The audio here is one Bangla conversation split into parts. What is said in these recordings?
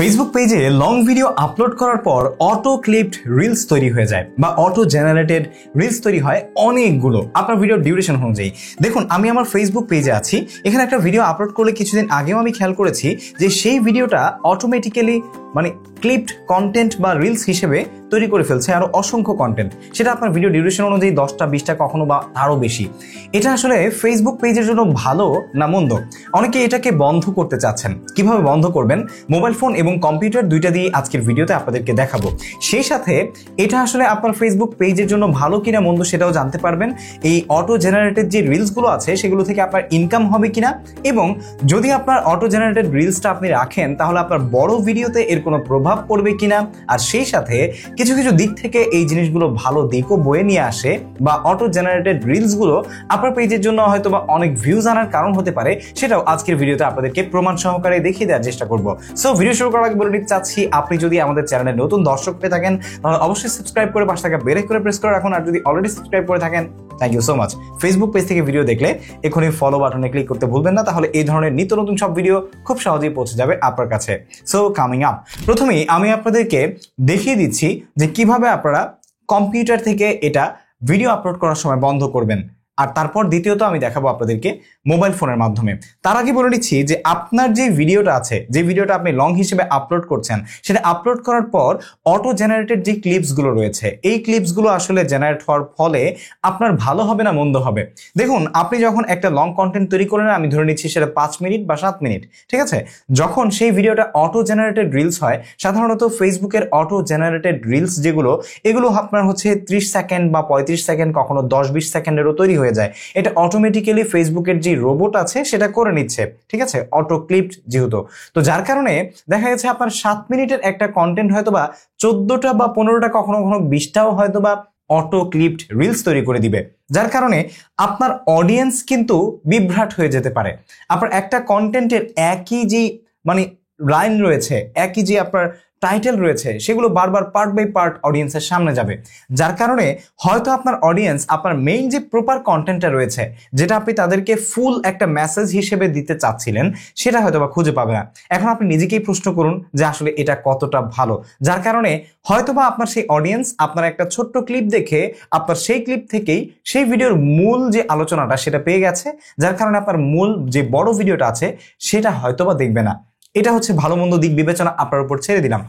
ফেসবুক পেজে লং ভিডিও আপলোড করার পর অটো ক্লিপড রিলস তৈরি হয়ে যায় বা অটো জেনারেটেড রিলস তৈরি হয় অনেকগুলো আপনার ভিডিও ডিউরেশন অনুযায়ী। দেখুন, আমি আমার ফেসবুক পেজে আছি, এখানে একটা ভিডিও আপলোড করলে কিছুদিন আগেও আমি খেয়াল করেছি যে সেই ভিডিওটা অটোমেটিক্যালি ক্লিপড কন্টেন্ট বা রিলস হিসেবে তৈরি করে ফেলছে আরো অসংখ্য কন্টেন্ট। সেটা আপনার ভিডিও ডিউরেশন অনুযায়ী 10টা 20টা কখনো বা আরো বেশি। এটা আসলে ফেসবুক পেজের জন্য ভালো না মন্দ? অনেকে এটাকে বন্ধ করতে চাচ্ছেন। কিভাবে বন্ধ করবেন? মোবাইল ফোন এবং কম্পিউটার দুইটা দিয়ে আজকের ভিডিওতে আপনাদেরকে দেখাবো। সেই সাথে এটা আসলে আপনার ফেসবুক পেজের জন্য ভালো কিনা মন্দ সেটাও জানতে পারবেন। এই অটো জেনারেটেড যে রিলসগুলো আছে সেগুলো থেকে আপনার ইনকাম হবে কিনা, এবং যদি আপনার অটো জেনারেটেড রিলসটা আপনি রাখেন তাহলে আপনার বড় ভিডিওতে এর কোনো প্রভাব পড়বে কিনা। আর সেই সাথে কিছু কিছু দিক থেকে এই জিনিসগুলো ভালো দিকও বয়ে নিয়ে আসে, বা অটো জেনারেটেড রিলসগুলো আপনার পেজের জন্য হয়তো বা অনেক ভিউজ আনার কারণ হতে পারে, সেটাও আজকের ভিডিওতে আপনাদেরকে প্রমাণ সহকারে দেখিয়ে দেওয়ার চেষ্টা করব। সো ভিডিও শুরু করার আগে বলে নিতে চাচ্ছি, আপনি যদি আমাদের চ্যানেলে নতুন দর্শক পেয়ে থাকেন তাহলে অবশ্যই সাবস্ক্রাইব করে পাশে থাকা বেল আইকনে প্রেস করে রাখুন। আর যদি অলরেডি সাবস্ক্রাইব করে থাকেন, thank you so much. Facebook page থেকে ভিডিও দেখলে এখনই ফলো বাটনে ক্লিক করতে ভুলবেন না, তাহলে এই ধরনের নিত্য নতুন সব ভিডিও খুব সহজেই পৌঁছে যাবে আপনার কাছে। সো কামিং আপ, প্রথমেই আমি আপনাদেরকে দেখিয়ে দিচ্ছি যে কিভাবে আপনারা কম্পিউটার থেকে এটা ভিডিও আপলোড করার সময় বন্ধ করবেন। আর তারপর দ্বিতীয়ত আমি দেখাবো আপনাদেরকে মোবাইল ফোনের মাধ্যমে। তার আগে বলে নিচ্ছি যে আপনার যে ভিডিওটা আছে, যে ভিডিওটা আপনি লং হিসেবে আপলোড করছেন, সেটা আপলোড করার পর অটো জেনারেটেড যে ক্লিপসগুলো রয়েছে, এই ক্লিপসগুলো আসলে জেনারেট হওয়ার ফলে আপনার ভালো হবে না মন্দ হবে। দেখুন, আপনি যখন একটা লং কন্টেন্ট তৈরি করেন, আমি ধরে নিচ্ছি সেটা 5 মিনিট বা 7 মিনিট, ঠিক আছে? যখন সেই ভিডিওটা অটো জেনারেটেড রিলস হয়, সাধারণত ফেসবুকের অটো জেনারেটেড রিলস যেগুলো, এগুলো আপনার 30 সেকেন্ড বা 35 সেকেন্ড, কখনো 10-20 সেকেন্ডেরও তৈরি হয়ে যায়। এটা অটোমেটিক্যালি ফেসবুকের যে রোবট আছে সেটা করে নিচ্ছে, ঠিক আছে? অটো ক্লিপড যেহেতু, তো যার কারণে দেখা গেছে আপনার 7 মিনিটের একটা কন্টেন্ট হয়তো বা 14টা বা 15টা, কখনো কখনো 20টাও হয়তো বা অটো ক্লিপড রিলস তৈরি করে দিবে, যার কারণে আপনার অডিয়েন্স কিন্তু বিভ্রাট হয়ে যেতে পারে। আপনার একটা কন্টেন্টের একই যে লাইন রয়েছে, একই যে আপনার টাইটেল রয়েছে, সেগুলো বারবার পার্ট বাই পার্ট অডিয়েন্সের সামনে যাবে, যার কারণে হয়তো আপনার অডিয়েন্স আপনার মেইন যে প্রপার কন্টেন্টটা রয়েছে, যেটা আপনি তাদেরকে ফুল একটা মেসেজ হিসেবে দিতে চাচ্ছিলেন, সেটা হয়তো বা খুঁজে পাবে না। এখন আপনি নিজেকেই প্রশ্ন করুন যে আসলে এটা কতটা ভালো, যার কারণে হয়তোবা আপনার সেই অডিয়েন্স আপনার একটা ছোট্ট ক্লিপ দেখে আপনার সেই ক্লিপ থেকেই সেই ভিডিওর মূল যে আলোচনাটা সেটা পেয়ে গেছে, যার কারণে আপনার মূল যে বড় ভিডিওটা আছে সেটা হয়তোবা দেখবে না। এটা হচ্ছে ভালো মন্দ দিক বিবেচনা আপনার উপর ছেড়ে দিলাম।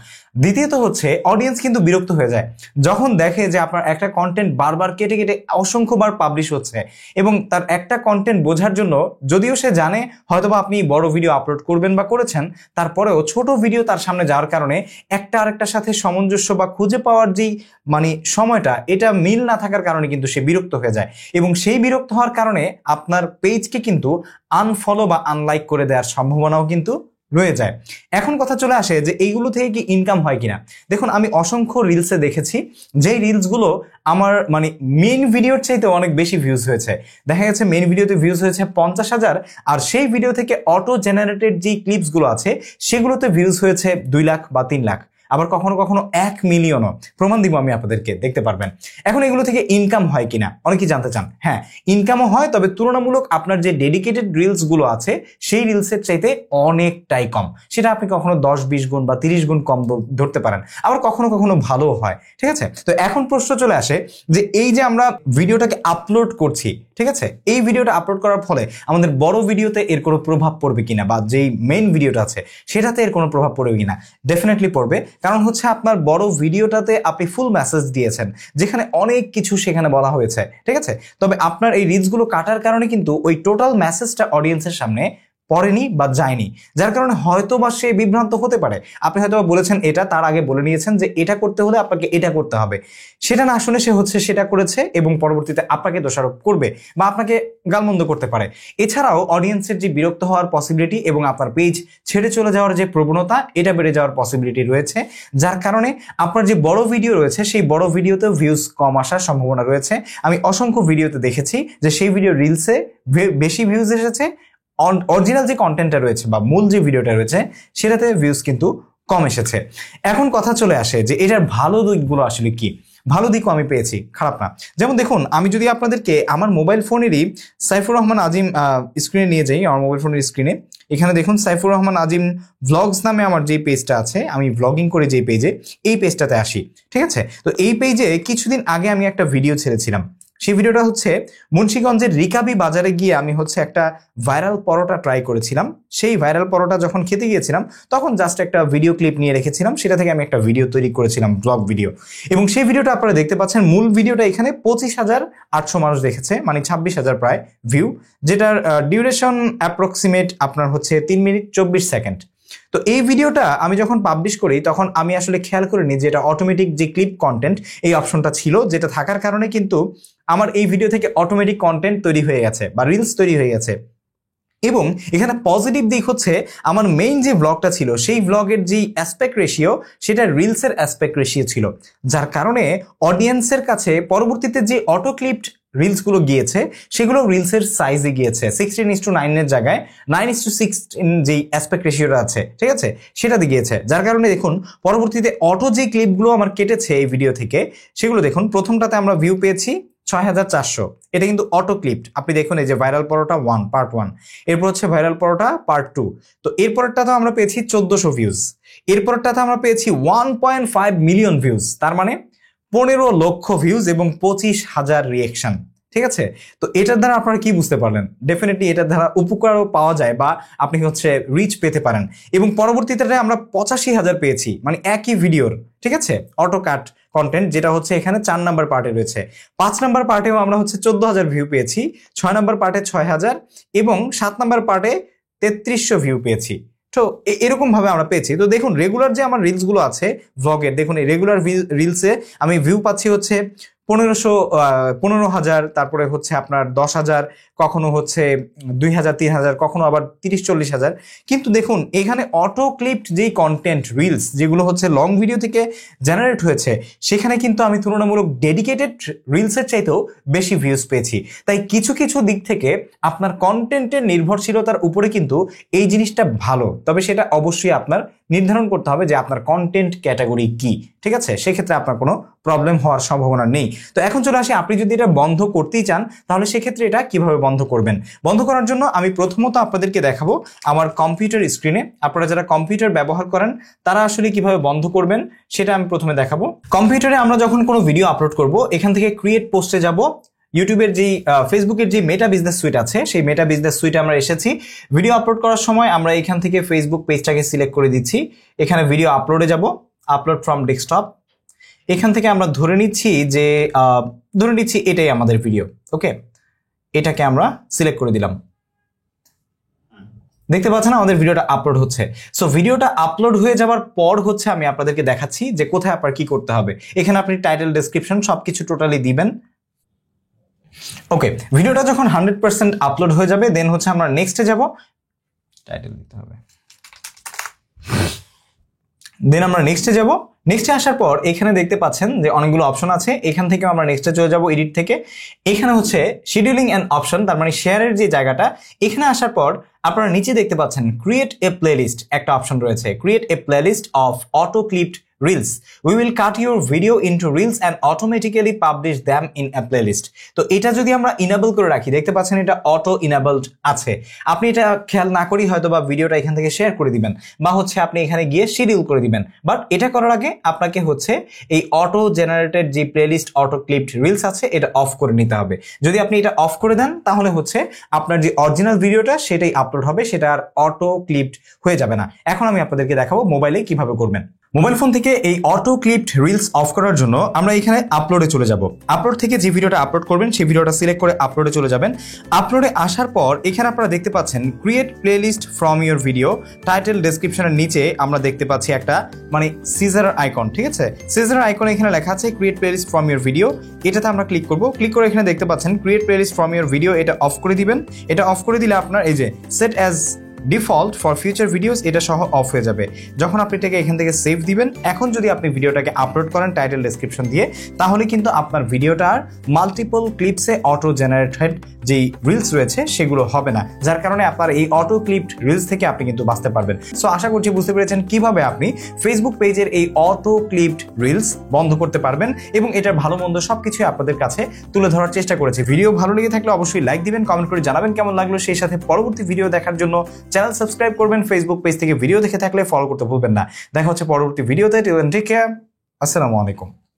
দ্বিতীয়ত হচ্ছে অডিয়েন্স কিন্তু বিরক্ত হয়ে যায় যখন দেখে যে আপনার একটা কন্টেন্ট বারবার কেটে কেটে অসংখ্যবার পাবলিশ হচ্ছে, এবং তার একটা কন্টেন্ট বোঝার জন্য, যদিও সে জানে হয়তোবা আপনি বড় ভিডিও আপলোড করবেন বা করেছেন, তারপরেও ছোট ভিডিও তার সামনে যাওয়ার কারণে একটা আরেকটার সাথে সামঞ্জস্য বা খুঁজে পাওয়ার যেই সময়টা, এটা মিল না থাকার কারণে কিন্তু সে বিরক্ত হয়ে যায়, এবং সেই বিরক্ত হওয়ার কারণে আপনার পেজকে কিন্তু আনফলো বা আনলাইক করে দেওয়ার সম্ভাবনাও কিন্তু রয়ে যায়। এখন কথা চলে আসে যে এইগুলো থেকে কি ইনকাম হয় কিনা। দেখুন, আমি অসংখ্য রিলসে দেখেছি যে রিলসগুলো আমার মেইন ভিডিওর চাইতে অনেক বেশি ভিউজ হয়েছে। দেখা গেছে মেইন ভিডিওতে ভিউজ হয়েছে 50,000, আর সেই ভিডিও থেকে অটো জেনারেটেড যে ক্লিপসগুলো আছে সেগুলোতে ভিউজ হয়েছে 2 লাখ বা 3 লাখ, আবার কখনো কখনো 1 মিলিয়নও। প্রমাণ দিব আমি আপনাদেরকে, দেখতে পারবেন। এখন এগুলো থেকে ইনকাম হয় কিনা অনেকেই জানতে চান। হ্যাঁ, ইনকামও হয়, তবে তুলনামূলক আপনার যে ডেডিকেটেড রিলস গুলো আছে সেই রিলসের চাইতে অনেকটাই কম। সেটা আপনি কখনো 10-20 গুণ বা 30 গুণ কম ধরতে পারেন, আবার কখনো কখনো ভালোও হয়, ঠিক আছে? তো এখন প্রশ্ন চলে আসে যে এই যে আমরা ভিডিওটাকে আপলোড করছি, ঠিক আছে, এই ভিডিওটা আপলোড করার ফলে আমাদের বড় ভিডিওতে এর কোনো প্রভাব পড়বে কিনা, বা যেই মেইন ভিডিওটা আছে সেটাতে এর কোনো প্রভাব পড়বে কিনা? ডেফিনেটলি পড়বে, কারণ হচ্ছে আপনার বড় ভিডিওটাতে আপনি ফুল মেসেজ দিয়েছেন, যেখানে অনেক কিছু সেখানে বলা হয়েছে, ঠিক আছে? তবে আপনার এই রিলসগুলো কাটার কারণে কিন্তু ওই টোটাল মেসেজটা অডিয়েন্সের সামনে পড়েনি বা যায়নি, যার কারণে হয়তো বা সে বিভ্রান্ত হতে পারে। আপনি হয়তো বলেছেন এটা, তার আগে বলে নিয়েছেন যে এটা করতে হলে আপনাকে এটা করতে হবে, সেটা না শুনে সে সেটা করেছে, এবং পরবর্তীতে আপনাকে দোষারোপ করবে বা আপনাকে গালমন্দ করতে পারে। এছাড়াও অডিয়েন্সের যে বিরক্ত হওয়ার পসিবিলিটি এবং আপনার পেজ ছেড়ে চলে যাওয়ার যে প্রবণতা, এটা বেড়ে যাওয়ার পসিবিলিটি রয়েছে, যার কারণে আপনার যে বড় ভিডিও রয়েছে সেই বড় ভিডিওতে ভিউজ কম আসার সম্ভাবনা রয়েছে। আমি অসংখ্য ভিডিওতে দেখেছি যে সেই ভিডিও রিলসে বেশি ভিউজ এসেছে, অরিজিনাল যে কন্টেন্টটা রয়েছে বা মূল যে ভিডিওটা রয়েছে সেটাতে ভিউজ কিন্তু কম এসেছে। এখন কথা চলে আসে যে এটার ভালো দিকগুলো আসলে কি। ভালো দিকও আমি পেয়েছি, খারাপ না। যেমন দেখুন, আমি যদি আপনাদেরকে আমার মোবাইল ফোনেরই সাইফুর রহমান আজিম স্ক্রিনে নিয়ে যাই, আমার মোবাইল ফোনের স্ক্রিনে এখানে দেখুন সাইফুর রহমান আজিম ভ্লগস নামে আমার যে পেজটা আছে, আমি ভ্লগিং করে যে পেজে, এই পেজটাতে আসি, ঠিক আছে? তো এই পেজে কিছুদিন আগে আমি একটা ভিডিও ছেড়েছিলাম। সেই ভিডিওটা হচ্ছে মুন্সিগঞ্জের রিকাবি বাজারে গিয়ে আমি হচ্ছে একটা ভাইরাল পরোটা ট্রাই করেছিলাম। সেই ভাইরাল পরোটা যখন খেতে গিয়েছিলাম তখন জাস্ট একটা ভিডিও ক্লিপ নিয়ে রেখেছিলাম, সেটা থেকে আমি একটা ভিডিও তৈরি করেছিলাম, ব্লগ ভিডিও। এবং সেই ভিডিওটা আপনারা দেখতে পাচ্ছেন, মূল ভিডিওটা এখানে 25,800 মানুষ দেখেছে, মানে 26,000 প্রায় ভিউ, যেটার ডিউরেশন অ্যাপ্রক্সিমেট আপনার হচ্ছে 3 মিনিট 24 সেকেন্ড। তো এই ভিডিওটা আমি যখন পাবলিশ করি তখন আমি আসলে খেয়াল করিনি যে এটা অটোমেটিক যে ক্লিপ কন্টেন্ট এই অপশনটা ছিল, যেটা থাকার কারণে কিন্তু আমার এই ভিডিও থেকে অটোমেটিক কন্টেন্ট তৈরি হয়ে গেছে বা রিলস তৈরি হয়ে গেছে। এবং এখানে পজিটিভ দিক হচ্ছে আমার মেইন যে ব্লগটা ছিল সেই ব্লগের যে অ্যাসপেক্ট রেশিও সেটা রিলসের অ্যাসপেক্ট রেশিও ছিল, যার কারণে অডিয়েন্সের কাছে পরবর্তীতে যে অটো ক্লিপড রিলসগুলো গিয়েছে সেগুলো রিলসের সাইজে গিয়েছে 16:9 এর জায়গায় 9:16 যে অ্যাসপেক্ট রেশিওটা আছে, ঠিক আছে, সেটাতে গিয়েছে। যার কারণে দেখুন পরবর্তীতে অটো যে ক্লিপগুলো আমার কেটেছে এই ভিডিও থেকে, সেগুলো দেখুন প্রথমটাতে আমরা ভিউ পেয়েছি 6,400, এটা কিন্তু অটো ক্লিপড। আপনি দেখুন এই যে ভাইরাল পরোটা 1 পার্ট 1, এরপর হচ্ছে ভাইরাল পরোটা পার্ট 2, তো এরপরটাতে আমরা পেয়েছি 1400 ভিউজ, এরপরটাতে আমরা পেয়েছি 1.5 মিলিয়ন ভিউজ, তার মানে 15 লক্ষ ভিউজ এবং 25,000 রিয়েকশন, ঠিক আছে? তো এটার দ্বারা আপনারা কি বুঝতে পারলেন? ডেফিনেটলি এটার দ্বারা উপকারও পাওয়া যায় বা আপনি হচ্ছে রিচ পেতে পারেন। এবং পরবর্তীতে আমরা 85,000 পেয়েছি, মানে একই ভিডিওর, ঠিক আছে, অটো কাট কন্টেন্ট, যেটা হচ্ছে এখানে 4 নাম্বার পার্টে রয়েছে। 5 নাম্বার পার্টেও আমরা হচ্ছে 14,000 ভিউ পেয়েছি, 6 নাম্বার পার্টে 6,000 এবং 7 নাম্বার পার্টে 3300 ভিউ পেয়েছি। তো এরকম ভাবে আমরা পেয়েছি। তো দেখুন রেগুলার যে আমার রিলস গুলো আছে ভ্লগের, দেখুন এই রেগুলার রিলসে আমি ভিউ পাচ্ছি হচ্ছে 15,000, তারপরে হচ্ছে আপনার 10,000, কখনো হচ্ছে 2,000, 3,000, কখনো আবার 30-40,000। কিন্তু দেখুন এখানে অটো ক্লিপড যেই কন্টেন্ট রিলস যেগুলো হচ্ছে লং ভিডিও থেকে জেনারেট হয়েছে, সেখানে কিন্তু আমি তুলনামূলক ডেডিকেটেড রিলসের চাইতেও বেশি ভিউজ পেয়েছি। তাই কিছু কিছু দিক থেকে আপনার কন্টেন্টের নির্ভরশীলতার উপরে কিন্তু এই জিনিসটা ভালো, তবে সেটা অবশ্যই আপনার নির্ধারণ করতে হবে যে আপনার কন্টেন্ট ক্যাটাগরি কি, ঠিক আছে? সেক্ষেত্রে আপনার কোনো প্রবলেম হওয়ার সম্ভাবনা নেই। তো এখন চলে আসি, আপনি যদি এটা বন্ধ করতেই চান তাহলে সেক্ষেত্রে এটা কিভাবে বন্ধ করবেন। বন্ধ করার জন্য আমি প্রথমত আপনাদেরকে দেখাবো আমার কম্পিউটার স্ক্রিনে। আপনারা যারা কম্পিউটার ব্যবহার করেন তারা আসলে কিভাবে বন্ধ করবেন সেটা আমি প্রথমে দেখাবো। কম্পিউটারে আমরা যখন কোনো ভিডিও আপলোড করব, এখান থেকে ক্রিয়েট পোস্টে যাব, ইউটিউবের যে ফেসবুকের যে মেটা বিজনেস সুইট আছে সেই মেটা বিজনেস সুইটে আমরা এসেছি। ভিডিও আপলোড করার সময় আমরা এখান থেকে ফেসবুক পেজটাকে সিলেক্ট করে দিচ্ছি, এখানে ভিডিও আপলোডে যাব, আপলোড ফ্রম ডেস্কটপ। এখান থেকে আমরা ধরে নিচ্ছি এটাই আমাদের ভিডিও, ওকে, এটাকে আমরা সিলেক্ট করে দিলাম। দেখতে পাচ্ছেন আমাদের ভিডিওটা আপলোড হচ্ছে। সো ভিডিওটা আপলোড হয়ে যাওয়ার পর হচ্ছে আমি আপনাদেরকে দেখাচ্ছি যে কোথায় আপনার কি করতে হবে। এখানে আপনি টাইটেল, ডেসক্রিপশন সবকিছু টোটালি দিবেন। ওকে, ভিডিওটা যখন 100% আপলোড হয়ে যাবে দেন হচ্ছে আমরা নেক্সটে যাব, টাইটেল দিতে হবে, দেন আমরা নেক্সটে যাব। নেক্সটে আসার পর এখানে দেখতে পাচ্ছেন যে অনেকগুলো অপশন আছে, এখান থেকে আমরা নেক্সটে চলে যাব এডিট থেকে। এখানে হচ্ছে শিডিউলিং অ্যান্ড অপশন, তার মানে শেয়ারের যে জায়গাটা, এখানে আসার পর আপনারা নিচে দেখতে পাচ্ছেন ক্রিয়েট এ প্লেলিস্ট একটা অপশন রয়েছে, create a playlist of auto clipped reels. We will cut your video into reels and automatically publish them in a playlist. তো এটা যদি আমরা ইনেবল করে রাখি, দেখতে পাচ্ছেন এটা অটো ইনেবলড আছে। আপনি এটা খেয়াল না করেই হয়তো বা ভিডিওটা এখান থেকে শেয়ার করে দিবেন বা হচ্ছে আপনি এখানে গিয়ে শিডিউল করে দিবেন, বাট এটা করার আগে আপনাকে হচ্ছে এই অটো জেনারেটেড যে প্লেলিস্ট অটো ক্লিপড রিলস আছে এটা অফ করে নিতে হবে। যদি আপনি এটা অফ করে দেন তাহলে হচ্ছে আপনার যে অরিজিনাল ভিডিওটা সেটাই আপলোড হবে, সেটা আর অটো ক্লিপড হয়ে যাবে না। এখন আমি আপনাদেরকে দেখাবো মোবাইলে কিভাবে করবেন। মোবাইল ফোন থেকে এই অটো ক্লিপড রিলস অফ করার জন্য আমরা এখানে আপলোডে চলে যাব। আপলোড থেকে যে ভিডিওটা আপলোড করবেন সেই ভিডিওটা সিলেক্ট করে আপলোডে চলে যাবেন। আপলোডে আসার পর এখানে আপনারা দেখতে পাচ্ছেন create playlist from your video, title, ডেসক্রিপশনের নিচে আমরা দেখতে পাচ্ছি একটা মানে সিজার আইকন, ঠিক আছে? সিজার আইকন এখানে লেখা আছে create playlist from your video, এটাতে আমরা ক্লিক করব। ক্লিক করে এখানে দেখতে পাচ্ছেন create playlist from your video, এটা অফ করে দিবেন। এটা অফ করে দিলে আপনার এই যে set as default for future videos এটা সহ অফ হয়ে যাবে যখন আপনি এটাকে এখান থেকে সেভ দিবেন। এখন যদি আপনি ভিডিওটাকে আপলোড করেন টাইটেল ডেসক্রিপশন দিয়ে, তাহলে কিন্তু আপনার ভিডিওটার মাল্টিপল ক্লিপসে অটো জেনারেটেড যেই রিলস রয়েছে সেগুলো হবে না, যার কারণে আপনার এই অটো ক্লিপড রিলস থেকে আপনি কিন্তু বাঁচতে পারবেন। সো আশা করছি বুঝতে পেরেছেন কিভাবে আপনি ফেসবুক পেজের এই অটো ক্লিপড রিলস বন্ধ করতে পারবেন, এবং এটার ভালো মন্দ সবকিছুই আপনাদের কাছে তুলে ধরার চেষ্টা করেছি। ভিডিও ভালো লেগে থাকলে অবশ্যই লাইক দিবেন, কমেন্ট করে জানাবেন কেমন লাগলো। সেই সাথে পরবর্তী ভিডিও দেখার জন্য চ্যানেল সাবস্ক্রাইব করবেন। ফেসবুক পেজ থেকে ভিডিও দেখে থাকলে ফলো করতে ভুলবেন না। দেখা হচ্ছে পরবর্তী ভিডিওতে। টেক কেয়ার, আসসালামু আলাইকুম।